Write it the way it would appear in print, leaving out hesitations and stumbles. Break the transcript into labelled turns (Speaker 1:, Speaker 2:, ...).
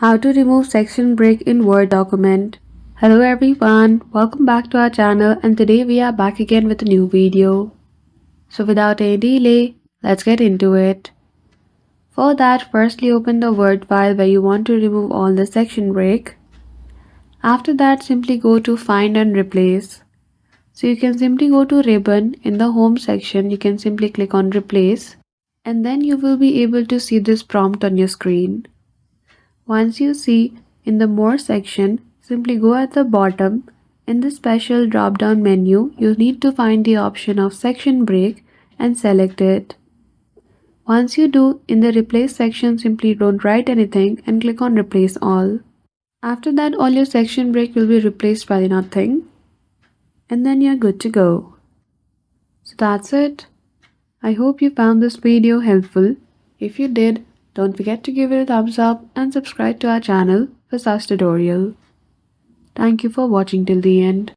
Speaker 1: How to remove section break in Word document. Hello everyone, welcome back to our channel and today we are back again with a new video. So without any delay, let's get into it. For that, firstly open the Word file where you want to remove all the section break. After that, simply go to Find and Replace. So you can simply go to Ribbon in the Home section, you can simply click on Replace and then you will be able to see this prompt on your screen. Once you see in the More section, simply go at the bottom. In the special drop-down menu, you need to find the option of section break and select it. Once you do, in the Replace section, simply don't write anything and click on Replace All. After that, all your section break will be replaced by nothing. And then you're good to go. So that's it. I hope you found this video helpful. If you did, don't forget to give it a thumbs up and subscribe to our channel for such tutorial. Thank you for watching till the end.